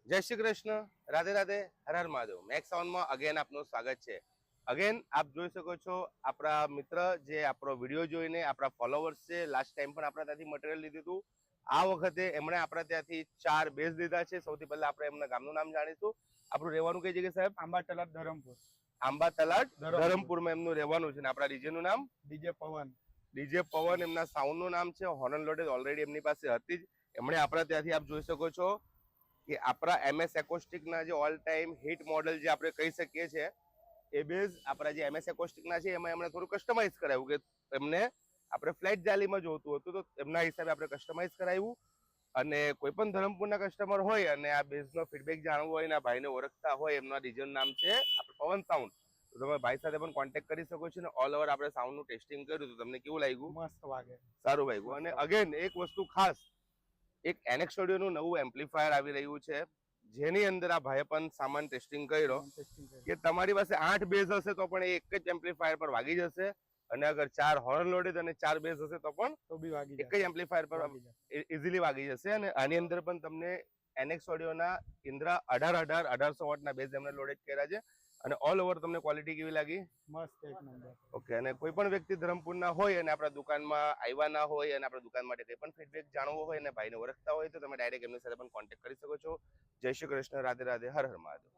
જય Shri Krishna, Radhe Radhe, Har Har Mahadev. Max સાઉન્ડમાં again આપનું સ્વાગત છે. અગેન આપ જોઈ શકો છો આપણા મિત્ર જે આપણો વિડીયો જોઈને આપણા ફોલોવર્સ છે. લાસ્ટ ટાઈમ પણ આપણા ત્યાંથી મટીરિયલ લીધું હતું. આ વખતે એમણે આપણા ત્યાંથી 4 બેઝ લીધા છે. સૌથી પહેલા આપણે એમના ગામનું નામ જાણીશું. આપણું રહેવાનું કઈ જગ્યાએ સાહેબ? આંબા તલાટ ધરમપુર. આંબા તલાટ ધરમપુરમાં એમનું રહેવાનું છે. ને આપણા રિજનનું નામ ડીજે પવન. ડીજે પવન એમના સાઉન્ડનું નામ છે. હોર્ન લોડેજ ઓલરેડી એમની પાસે હતી જ. એમણે આપણા ત્યાંથી આપ જોઈ શકો છો કે આપણા એમએસ એકોસ્ટિકના જે ઓલ ટાઈમ હિટ મોડલ જે આપણે કહી શકીએ છીએ એ બેઝ આપણા જે એમએસ એકોસ્ટિકના છે એમાં એમણે થોડું કસ્ટમાઇઝ કરાવ્યું કે એમને આપણે ફ્લેટ જાલીમાં જોતું હતું તો એમના હિસાબે આપણે કસ્ટમાઇઝ કરાવ્યું. અને કોઈ પણ ધરમપુરના કસ્ટમર હોય અને આ બેઝનો ફીડબેક જાણવો હોય ને આ ભાઈને ઓળખતા હોય, એમના ડિઝાઇન નામ છે આપણે પવન સાઉન્ડ, તો તમે ભાઈ સાથે પણ કોન્ટેક્ટ કરી શકો છો. ને ઓલ ઓવર આપણે સાઉન્ડનું ટેસ્ટિંગ કર્યું તો તમને કેવું લાગ્યું? મસ્ત વાગે, સારું લાગ્યું. અને અગેન એક વસ્તુ ખાસ, એક એનેક્સ ઓડિયોનું નવું એમ્પ્લીફાયર આવી રહ્યું છે જેની અંદર આ ભાઈએ પણ સામાન ટેસ્ટિંગ કર્યો કે તમારી પાસે 8 બેઝ હશે તો પણ એક જ એમ્પ્લીફાયર પર વાગી જશે, અને અગર 4 હોર્ન લોડેડ અને 4 બેઝ હશે તો પણ એક જ એમ્પ્લીફાયર પર ઇઝીલી વાગી જશે. અને આની અંદર પણ તમને એનેક્સ ઓડિયોના ઇન્દ્રા 1800 વોટના બેઝ એમને લોડેડ કર્યા છે. અને ઓલ ઓવર તમને ક્વોલિટી કેવી લાગી? મસ્ત, એક નંબર. ઓકે. અને કોઈ પણ વ્યક્તિ ધરમપુરના હોય અને આપણા દુકાનમાં આવ્યા ના હોય અને આપણા દુકાન માટે કંઈ પણ ફીડબેક જાણવો હોય અને ભાઈને ઓળખતા હોય તો તમે ડાયરેક્ટ એમની સાથે પણ કોન્ટેક્ટ કરી શકો છો. જય શ્રી કૃષ્ણ, રાધે રાધે, હર હર મહાદેવ.